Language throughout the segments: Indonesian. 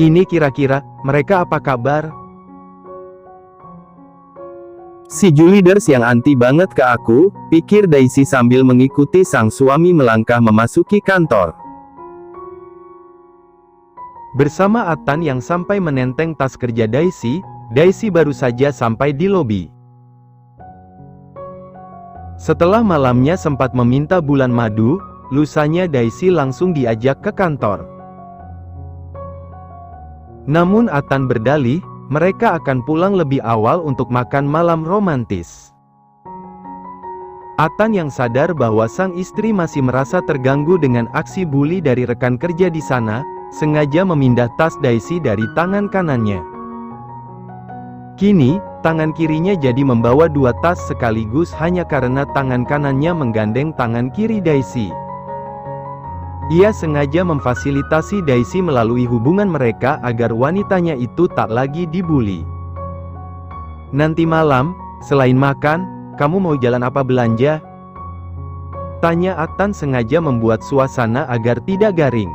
Ini kira-kira, mereka apa kabar? Si Juliders yang anti banget ke aku, pikir Daisy sambil mengikuti sang suami melangkah memasuki kantor. Bersama Atan yang sampai menenteng tas kerja Daisy, Daisy baru saja sampai di lobi. Setelah malamnya sempat meminta bulan madu, lusanya Daisy langsung diajak ke kantor. Namun Atan berdalih, mereka akan pulang lebih awal untuk makan malam romantis. Atan yang sadar bahwa sang istri masih merasa terganggu dengan aksi bully dari rekan kerja di sana, sengaja memindah tas Daisy dari tangan kanannya. Kini, tangan kirinya jadi membawa dua tas sekaligus hanya karena tangan kanannya menggandeng tangan kiri Daisy. Ia sengaja memfasilitasi Daisy melalui hubungan mereka agar wanitanya itu tak lagi dibully. Nanti malam, selain makan, kamu mau jalan apa belanja? Tanya Atan sengaja membuat suasana agar tidak garing.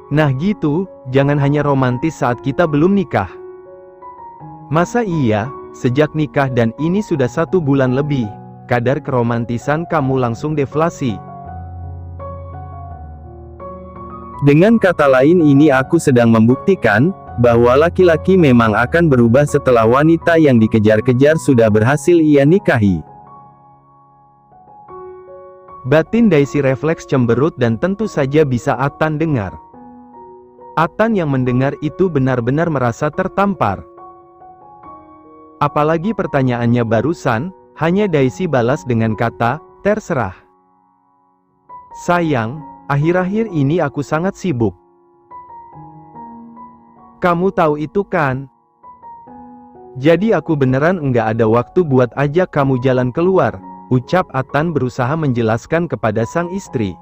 Nah gitu, jangan hanya romantis saat kita belum nikah. Masa iya, sejak nikah dan ini sudah 1 bulan lebih, kadar keromantisan kamu langsung deflasi. Dengan kata lain ini aku sedang membuktikan, bahwa laki-laki memang akan berubah setelah wanita yang dikejar-kejar sudah berhasil ia nikahi. Batin Daisy refleks cemberut dan tentu saja bisa Atan dengar. Atan yang mendengar itu benar-benar merasa tertampar. Apalagi pertanyaannya barusan, hanya Daisy balas dengan kata, terserah. Sayang, akhir-akhir ini aku sangat sibuk. Kamu tahu itu kan? Jadi aku beneran enggak ada waktu buat ajak kamu jalan keluar, ucap Atan berusaha menjelaskan kepada sang istri.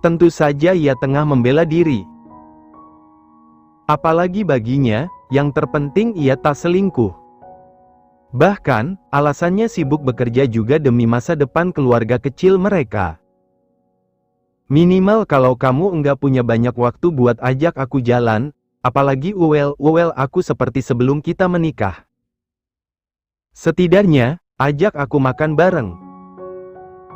Tentu saja ia tengah membela diri. Apalagi baginya, yang terpenting ia tak selingkuh. Bahkan, alasannya sibuk bekerja juga demi masa depan keluarga kecil mereka. Minimal kalau kamu enggak punya banyak waktu buat ajak aku jalan, apalagi uwel aku seperti sebelum kita menikah. Setidaknya, ajak aku makan bareng.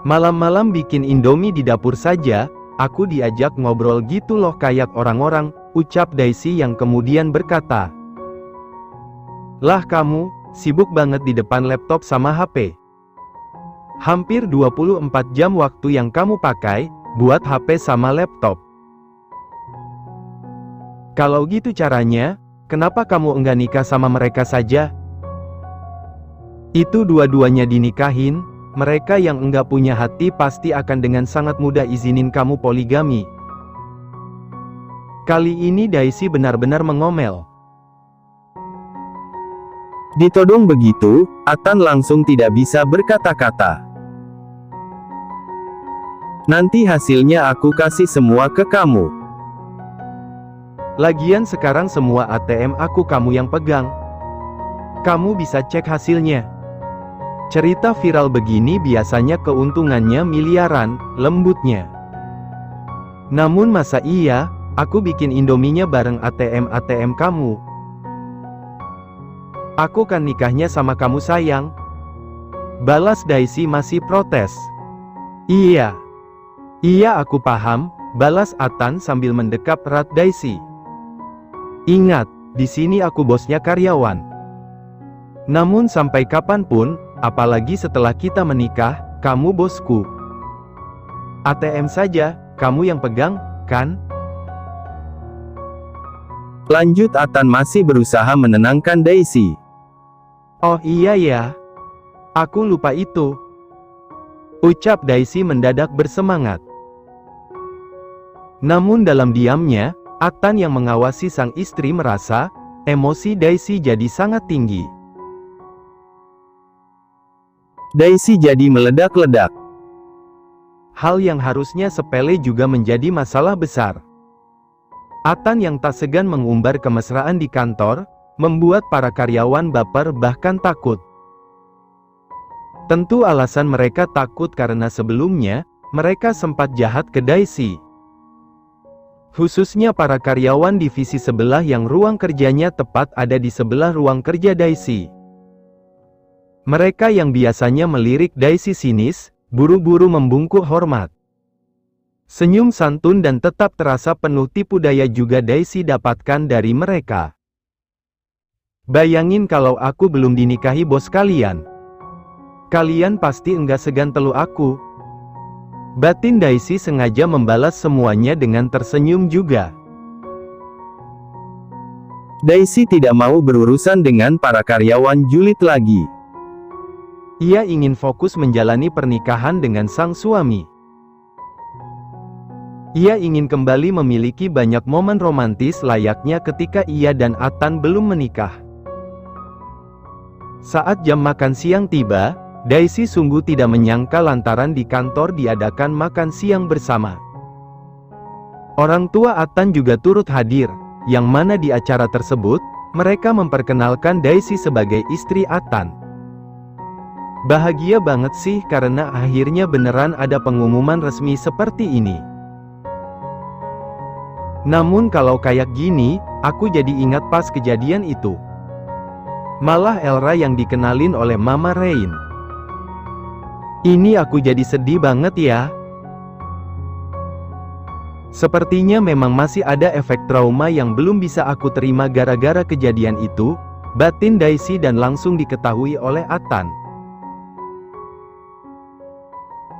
Malam-malam bikin Indomie di dapur saja, aku diajak ngobrol gitu loh kayak orang-orang, ucap Daisy yang kemudian berkata. Lah kamu, sibuk banget di depan laptop sama HP. Hampir 24 jam waktu yang kamu pakai, buat HP sama laptop. Kalau gitu caranya, kenapa kamu enggak nikah sama mereka saja? Itu dua-duanya dinikahin, mereka yang enggak punya hati pasti akan dengan sangat mudah izinin kamu poligami. Kali ini Daisy benar-benar mengomel. Ditodong begitu, Atan langsung tidak bisa berkata-kata. Nanti hasilnya aku kasih semua ke kamu. Lagian sekarang semua ATM aku kamu yang pegang. Kamu bisa cek hasilnya. Cerita viral begini biasanya keuntungannya miliaran, lembutnya. Namun masa iya, aku bikin Indominya bareng ATM kamu. Aku kan nikahnya sama kamu sayang. Balas Daisy masih protes. Iya aku paham, balas Atan sambil mendekap erat Daisy. Ingat, di sini aku bosnya karyawan. Namun sampai kapanpun, apalagi setelah kita menikah, kamu bosku. ATM saja, kamu yang pegang, kan? Lanjut Atan masih berusaha menenangkan Daisy. Oh iya ya. Aku lupa itu. Ucap Daisy mendadak bersemangat. Namun dalam diamnya, Atan yang mengawasi sang istri merasa, emosi Daisy jadi sangat tinggi. Daisy jadi meledak-ledak. Hal yang harusnya sepele juga menjadi masalah besar. Atan yang tak segan mengumbar kemesraan di kantor, membuat para karyawan baper bahkan takut. Tentu alasan mereka takut karena sebelumnya, mereka sempat jahat ke Daisy. Khususnya para karyawan divisi sebelah yang ruang kerjanya tepat ada di sebelah ruang kerja Daisy. Mereka yang biasanya melirik Daisy sinis, buru-buru membungkuk hormat. Senyum santun dan tetap terasa penuh tipu daya juga Daisy dapatkan dari mereka. Bayangin kalau aku belum dinikahi bos kalian. Kalian pasti enggak segan telu aku. Batin Daisy sengaja membalas semuanya dengan tersenyum juga. Daisy tidak mau berurusan dengan para karyawan julid lagi. Ia ingin fokus menjalani pernikahan dengan sang suami. Ia ingin kembali memiliki banyak momen romantis layaknya ketika ia dan Atan belum menikah. Saat jam makan siang tiba, Daisy sungguh tidak menyangka lantaran di kantor diadakan makan siang bersama. Orang tua Atan juga turut hadir, yang mana di acara tersebut, mereka memperkenalkan Daisy sebagai istri Atan. Bahagia banget sih karena akhirnya beneran ada pengumuman resmi seperti ini. Namun kalau kayak gini, aku jadi ingat pas kejadian itu. Malah Elra yang dikenalin oleh Mama Rain. Ini aku jadi sedih banget ya. Sepertinya memang masih ada efek trauma yang belum bisa aku terima gara-gara kejadian itu, batin Daisy dan langsung diketahui oleh Atan.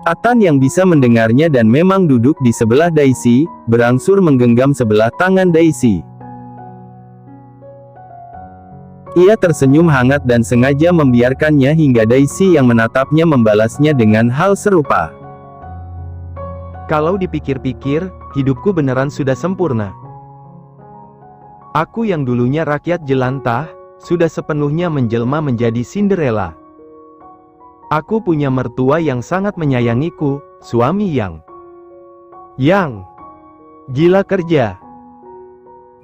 Atan yang bisa mendengarnya dan memang duduk di sebelah Daisy, berangsur menggenggam sebelah tangan Daisy. Ia tersenyum hangat dan sengaja membiarkannya hingga Daisy yang menatapnya membalasnya dengan hal serupa. Kalau dipikir-pikir, hidupku beneran sudah sempurna. Aku yang dulunya rakyat jelantah, sudah sepenuhnya menjelma menjadi Cinderella. Aku punya mertua yang sangat menyayangiku, suami yang gila kerja.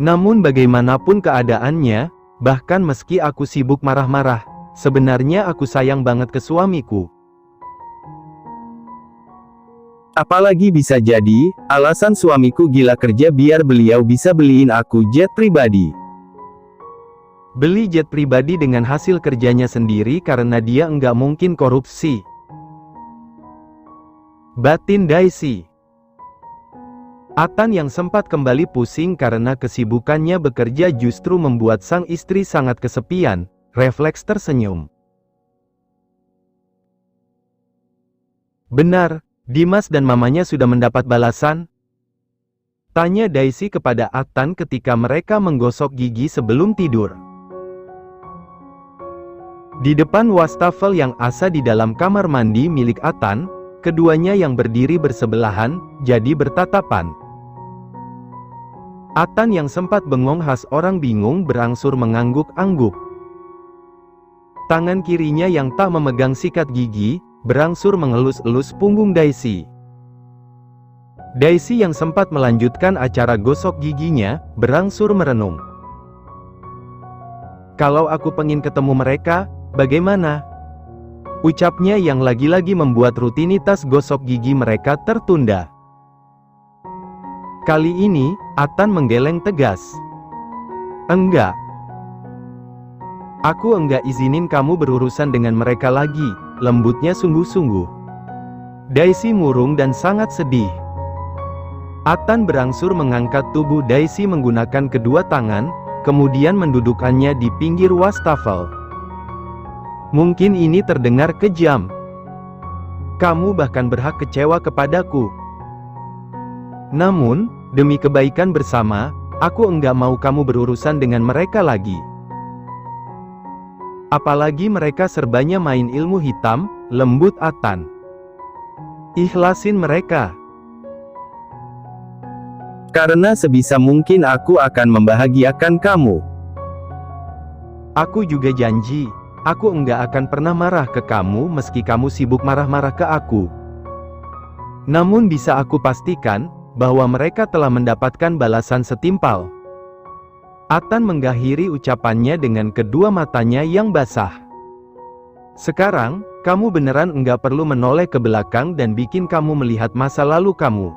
Namun bagaimanapun keadaannya, bahkan meski aku sibuk marah-marah, sebenarnya aku sayang banget ke suamiku. Apalagi bisa jadi, alasan suamiku gila kerja biar beliau bisa beliin aku jet pribadi. Beli jet pribadi dengan hasil kerjanya sendiri karena dia enggak mungkin korupsi. Batin Daisy. Atan yang sempat kembali pusing karena kesibukannya bekerja justru membuat sang istri sangat kesepian, refleks tersenyum. Benar, Dimas dan mamanya sudah mendapat balasan? Tanya Daisy kepada Atan ketika mereka menggosok gigi sebelum tidur. Di depan wastafel yang asa di dalam kamar mandi milik Atan, keduanya yang berdiri bersebelahan, jadi bertatapan. Atan yang sempat bengong khas orang bingung berangsur mengangguk-angguk. Tangan kirinya yang tak memegang sikat gigi, berangsur mengelus-elus punggung Daisy. Daisy yang sempat melanjutkan acara gosok giginya, berangsur merenung. Kalau aku pengen ketemu mereka, bagaimana? Ucapnya yang lagi-lagi membuat rutinitas gosok gigi mereka tertunda. Kali ini, Atan menggeleng tegas. Enggak. Aku enggak izinin kamu berurusan dengan mereka lagi, lembutnya sungguh-sungguh. Daisy murung dan sangat sedih. Atan berangsur mengangkat tubuh Daisy menggunakan kedua tangan, kemudian mendudukkannya di pinggir wastafel. Mungkin ini terdengar kejam. Kamu bahkan berhak kecewa kepadaku. Namun, demi kebaikan bersama, aku enggak mau kamu berurusan dengan mereka lagi. Apalagi mereka serbanya main ilmu hitam, lembut Atan. Ikhlasin mereka. Karena sebisa mungkin aku akan membahagiakan kamu. Aku juga janji, aku enggak akan pernah marah ke kamu meski kamu sibuk marah-marah ke aku. Namun bisa aku pastikan, bahwa mereka telah mendapatkan balasan setimpal. Atan mengakhiri ucapannya dengan kedua matanya yang basah. Sekarang, kamu beneran enggak perlu menoleh ke belakang dan bikin kamu melihat masa lalu kamu.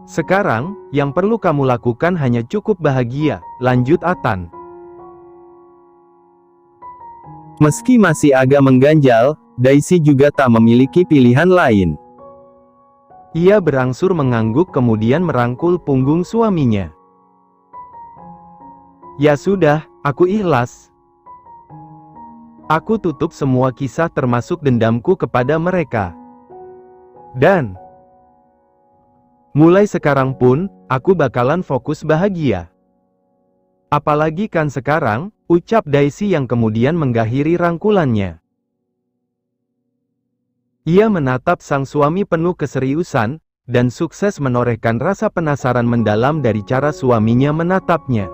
Sekarang, yang perlu kamu lakukan hanya cukup bahagia, lanjut Atan. Meski masih agak mengganjal, Daisy juga tak memiliki pilihan lain. Ia berangsur mengangguk kemudian merangkul punggung suaminya. Ya sudah, aku ikhlas. Aku tutup semua kisah termasuk dendamku kepada mereka. Dan mulai sekarang pun, aku bakalan fokus bahagia. Apalagi kan sekarang, ucap Daisy yang kemudian mengakhiri rangkulannya. Ia menatap sang suami penuh keseriusan, dan sukses menorehkan rasa penasaran mendalam dari cara suaminya menatapnya.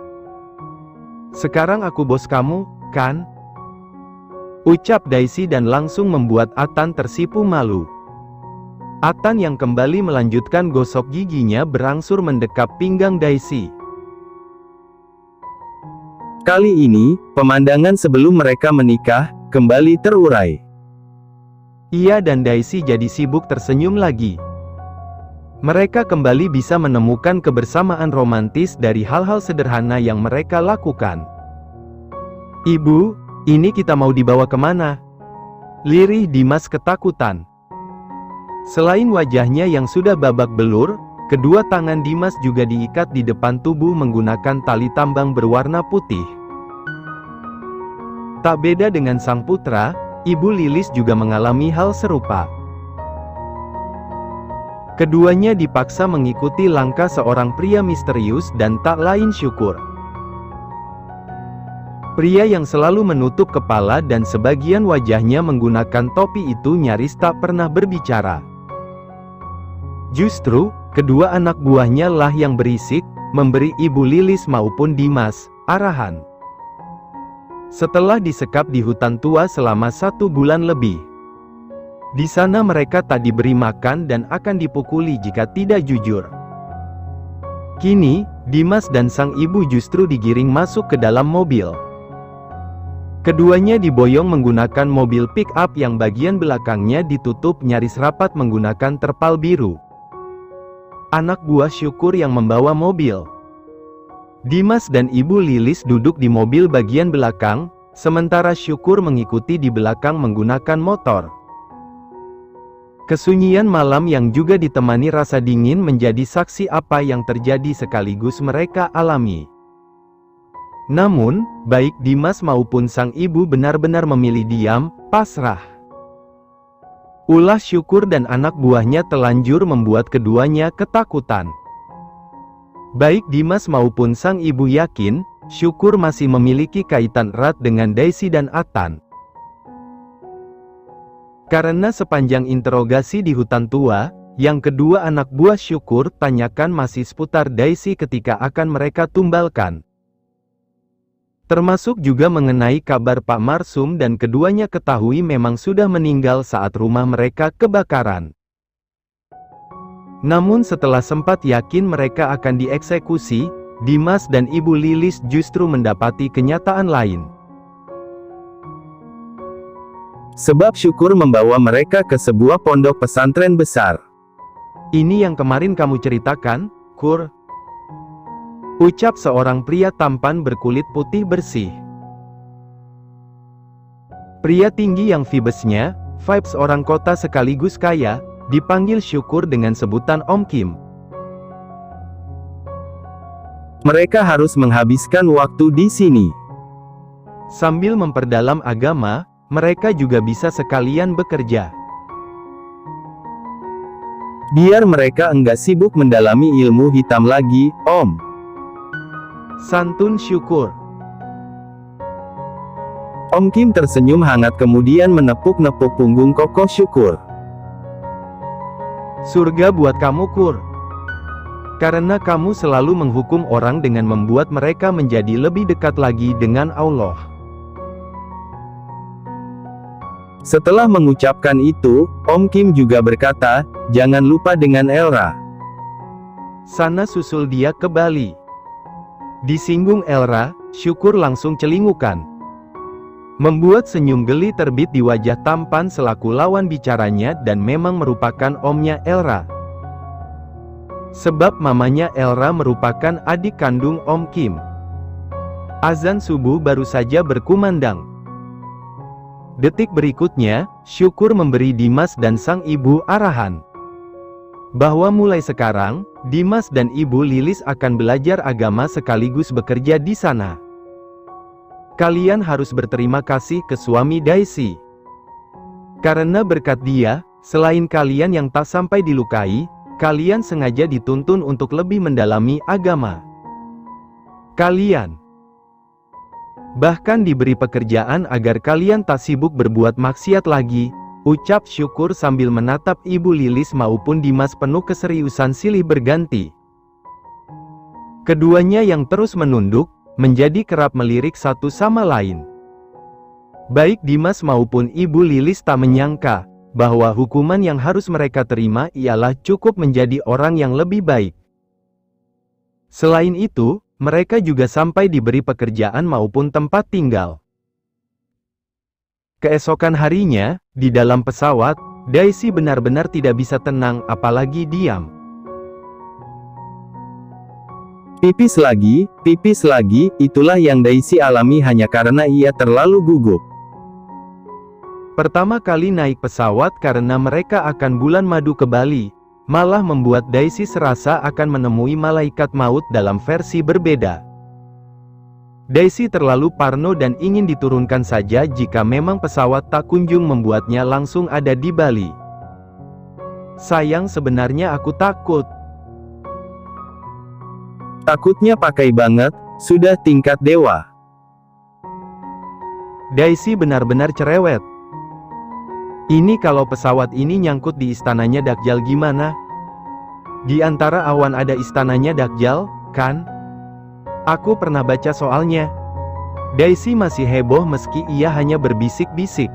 Sekarang aku bos kamu, kan? Ucap Daisy dan langsung membuat Atan tersipu malu. Atan yang kembali melanjutkan gosok giginya berangsur mendekap pinggang Daisy. Kali ini, pemandangan sebelum mereka menikah, kembali terurai. Ia dan Daisy jadi sibuk tersenyum lagi. Mereka kembali bisa menemukan kebersamaan romantis dari hal-hal sederhana yang mereka lakukan. Ibu, ini kita mau dibawa kemana? Lirih Dimas ketakutan. Selain wajahnya yang sudah babak belur, kedua tangan Dimas juga diikat di depan tubuh menggunakan tali tambang berwarna putih. Tak beda dengan sang putra, Ibu Lilis juga mengalami hal serupa. Keduanya dipaksa mengikuti langkah seorang pria misterius dan tak lain Syukur. Pria yang selalu menutup kepala dan sebagian wajahnya menggunakan topi itu nyaris tak pernah berbicara. Justru, kedua anak buahnya lah yang berisik, memberi Ibu Lilis maupun Dimas arahan. Setelah disekap di hutan tua selama 1 bulan lebih. Di sana mereka tak diberi makan dan akan dipukuli jika tidak jujur. Kini, Dimas dan sang ibu justru digiring masuk ke dalam mobil. Keduanya diboyong menggunakan mobil pick-up yang bagian belakangnya ditutup nyaris rapat menggunakan terpal biru. Anak buah Syukur yang membawa mobil. Dimas dan Ibu Lilis duduk di mobil bagian belakang, sementara Syukur mengikuti di belakang menggunakan motor. Kesunyian malam yang juga ditemani rasa dingin menjadi saksi apa yang terjadi sekaligus mereka alami. Namun, baik Dimas maupun sang ibu benar-benar memilih diam, pasrah. Ulah Syukur dan anak buahnya telanjur membuat keduanya ketakutan. Baik Dimas maupun sang ibu yakin, Syukur masih memiliki kaitan erat dengan Daisy dan Atan. Karena sepanjang interogasi di hutan tua, yang kedua anak buah Syukur tanyakan masih seputar Daisy ketika akan mereka tumbalkan. Termasuk juga mengenai kabar Pak Marsum dan keduanya ketahui memang sudah meninggal saat rumah mereka kebakaran. Namun setelah sempat yakin mereka akan dieksekusi, Dimas dan Ibu Lilis justru mendapati kenyataan lain. Sebab Syukur membawa mereka ke sebuah pondok pesantren besar. Ini yang kemarin kamu ceritakan, Kur? Ucap seorang pria tampan berkulit putih bersih. Pria tinggi yang vibesnya, vibes orang kota sekaligus kaya, dipanggil Syukur dengan sebutan Om Kim. Mereka harus menghabiskan waktu di sini. Sambil memperdalam agama, mereka juga bisa sekalian bekerja. Biar mereka enggak sibuk mendalami ilmu hitam lagi, Om. Santun Syukur. Om Kim tersenyum hangat kemudian menepuk-nepuk punggung kokoh Syukur. Surga buat kamu, Kur. Karena kamu selalu menghukum orang dengan membuat mereka menjadi lebih dekat lagi dengan Allah. Setelah mengucapkan itu, Om Kim juga berkata, jangan lupa dengan Elra. Sana susul dia ke Bali. Disinggung Elra, Syukur langsung celingukan. Membuat senyum geli terbit di wajah tampan selaku lawan bicaranya dan memang merupakan omnya Elra. Sebab mamanya Elra merupakan adik kandung Om Kim. Azan subuh baru saja berkumandang. Detik berikutnya, Syukur memberi Dimas dan sang ibu arahan bahwa mulai sekarang, Dimas dan Ibu Lilis akan belajar agama sekaligus bekerja di sana. Kalian harus berterima kasih ke suami Daisy. Karena berkat dia, selain kalian yang tak sampai dilukai, kalian sengaja dituntun untuk lebih mendalami agama. Kalian bahkan diberi pekerjaan agar kalian tak sibuk berbuat maksiat lagi, ucap Syukur sambil menatap Ibu Lilis maupun Dimas penuh keseriusan silih berganti. Keduanya yang terus menunduk, menjadi kerap melirik satu sama lain. Baik Dimas maupun Ibu Lilis tak menyangka bahwa hukuman yang harus mereka terima ialah cukup menjadi orang yang lebih baik. Selain itu, mereka juga sampai diberi pekerjaan maupun tempat tinggal. Keesokan harinya, di dalam pesawat, Daisy benar-benar tidak bisa tenang apalagi diam. Pipis lagi, itulah yang Daisy alami hanya karena ia terlalu gugup. Pertama kali naik pesawat karena mereka akan bulan madu ke Bali, malah membuat Daisy serasa akan menemui malaikat maut dalam versi berbeda. Daisy terlalu parno dan ingin diturunkan saja jika memang pesawat tak kunjung membuatnya langsung ada di Bali. Sayang, sebenarnya aku takut. Takutnya pakai banget, sudah tingkat dewa. Daisy benar-benar cerewet. Ini kalau pesawat ini nyangkut di istananya Dakjal gimana? Di antara awan ada istananya Dakjal, kan? Aku pernah baca soalnya. Daisy masih heboh meski ia hanya berbisik-bisik.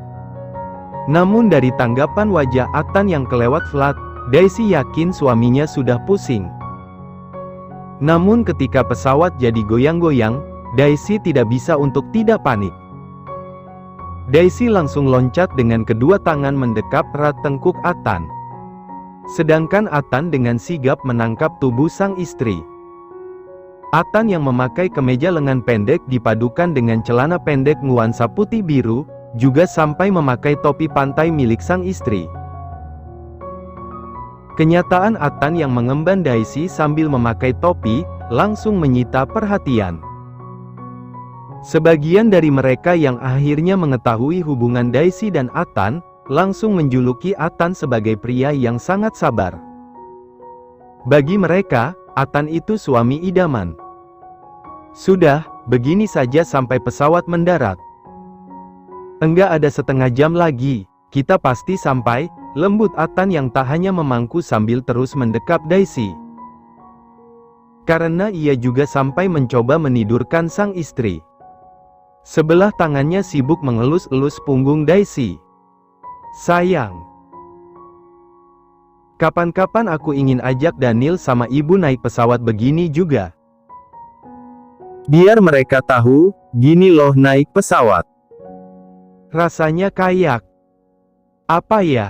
Namun dari tanggapan wajah Atan yang kelewat flat, Daisy yakin suaminya sudah pusing. Namun ketika pesawat jadi goyang-goyang, Daisy tidak bisa untuk tidak panik. Daisy langsung loncat dengan kedua tangan mendekap erat tengkuk Atan. Sedangkan Atan dengan sigap menangkap tubuh sang istri. Atan yang memakai kemeja lengan pendek dipadukan dengan celana pendek nuansa putih biru, juga sampai memakai topi pantai milik sang istri. Kenyataan Atan yang mengemban Daisy sambil memakai topi, langsung menyita perhatian. Sebagian dari mereka yang akhirnya mengetahui hubungan Daisy dan Atan, langsung menjuluki Atan sebagai pria yang sangat sabar. Bagi mereka, Atan itu suami idaman. Sudah, begini saja sampai pesawat mendarat. Enggak ada setengah jam lagi, kita pasti sampai, lembut Atan yang tak hanya memangku sambil terus mendekap Daisy. Karena ia juga sampai mencoba menidurkan sang istri. Sebelah tangannya sibuk mengelus-elus punggung Daisy. Sayang, kapan-kapan aku ingin ajak Daniel sama ibu naik pesawat begini juga. Biar mereka tahu, gini loh naik pesawat. Rasanya kayak apa ya?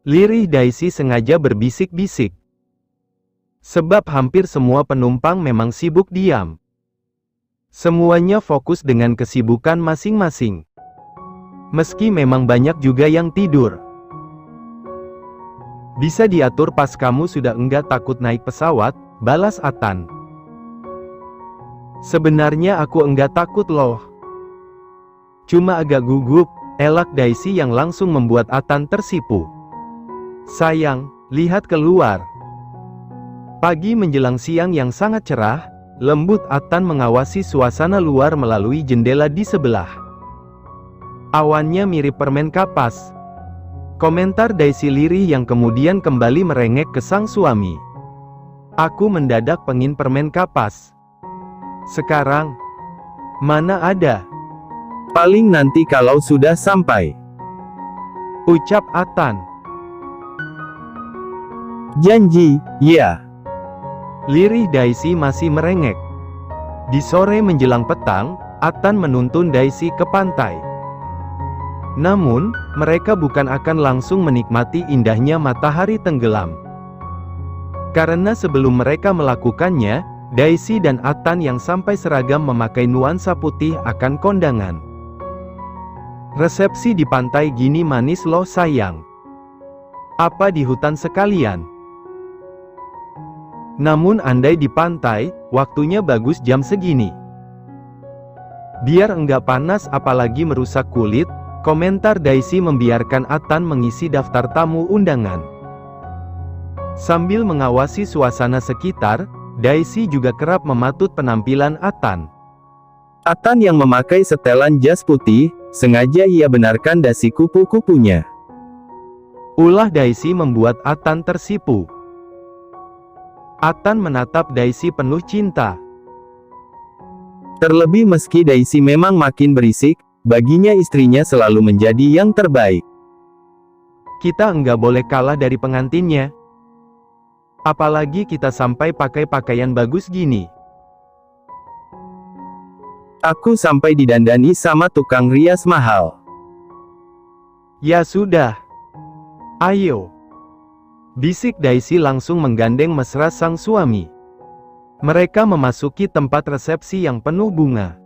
Lirih Daisy sengaja berbisik-bisik. Sebab hampir semua penumpang memang sibuk diam. Semuanya fokus dengan kesibukan masing-masing. Meski memang banyak juga yang tidur. Bisa diatur pas kamu sudah enggak takut naik pesawat, balas Atan. Sebenarnya aku enggak takut loh. Cuma agak gugup, elak Daisy yang langsung membuat Atan tersipu. Sayang, lihat keluar. Pagi menjelang siang yang sangat cerah, lembut Atan mengawasi suasana luar melalui jendela di sebelah. Awannya mirip permen kapas. Komentar Daisy lirih yang kemudian kembali merengek ke sang suami. Aku mendadak pengin permen kapas. Sekarang, mana ada? Paling nanti kalau sudah sampai, ucap Atan. Janji, ya. Lirih Daisy masih merengek. Di sore menjelang petang, Atan menuntun Daisy ke pantai. Namun, mereka bukan akan langsung menikmati indahnya matahari tenggelam. Karena sebelum mereka melakukannya, Daisy dan Atan yang sampai seragam memakai nuansa putih akan kondangan. Resepsi di pantai gini manis loh sayang. Apa di hutan sekalian? Namun andai di pantai, waktunya bagus jam segini. Biar enggak panas apalagi merusak kulit, komentar Daisy membiarkan Atan mengisi daftar tamu undangan. Sambil mengawasi suasana sekitar, Daisy juga kerap mematut penampilan Atan. Atan yang memakai setelan jas putih, sengaja ia benarkan dasi kupu-kupunya. Ulah Daisy membuat Atan tersipu. Atan menatap Daisy penuh cinta. Terlebih meski Daisy memang makin berisik, baginya istrinya selalu menjadi yang terbaik. Kita enggak boleh kalah dari pengantinnya. Apalagi kita sampai pakai pakaian bagus gini. Aku sampai didandani sama tukang rias mahal. Ya sudah. Ayo. Bisik Daisy langsung menggandeng mesra sang suami. Mereka memasuki tempat resepsi yang penuh bunga.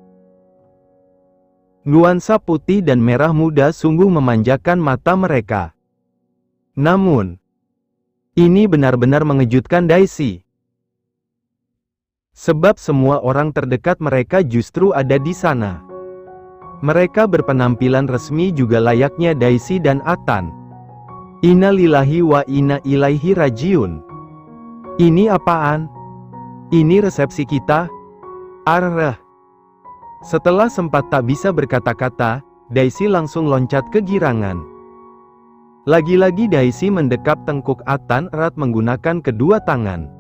Nuansa putih dan merah muda sungguh memanjakan mata mereka. Namun, ini benar-benar mengejutkan Daisy. Sebab semua orang terdekat mereka justru ada di sana. Mereka berpenampilan resmi juga layaknya Daisy dan Atan. Inna lillahi wa inna ilaihi rajiun. Ini apaan? Ini resepsi kita? Arreh. Setelah sempat tak bisa berkata-kata, Daisy langsung loncat kegirangan. Lagi-lagi Daisy mendekap tengkuk Atan erat menggunakan kedua tangan.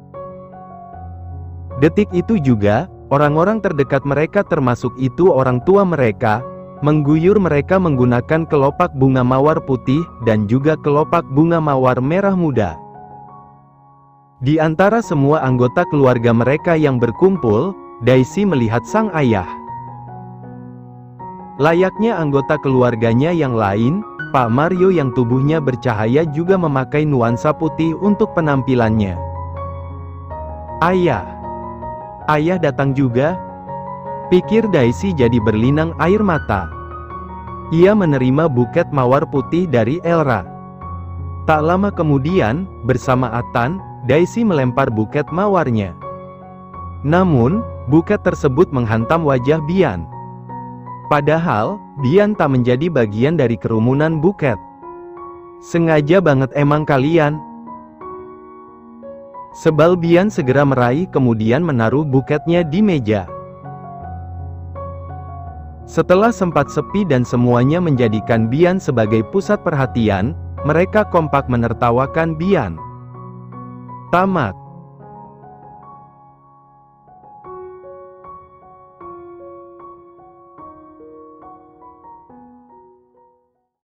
Detik itu juga, orang-orang terdekat mereka termasuk itu orang tua mereka, mengguyur mereka menggunakan kelopak bunga mawar putih dan juga kelopak bunga mawar merah muda. Di antara semua anggota keluarga mereka yang berkumpul, Daisy melihat sang ayah. Layaknya anggota keluarganya yang lain, Pak Mario yang tubuhnya bercahaya juga memakai nuansa putih untuk penampilannya. Ayah. Ayah datang juga? Pikir Daisy jadi berlinang air mata. Ia menerima buket mawar putih dari Elra. Tak lama kemudian, bersama Atan, Daisy melempar buket mawarnya. Namun, buket tersebut menghantam wajah Bian. Padahal, Bian tak menjadi bagian dari kerumunan buket. Sengaja banget emang kalian. Sebal Bian segera meraih kemudian menaruh buketnya di meja. Setelah sempat sepi dan semuanya menjadikan Bian sebagai pusat perhatian, mereka kompak menertawakan Bian. Tamat.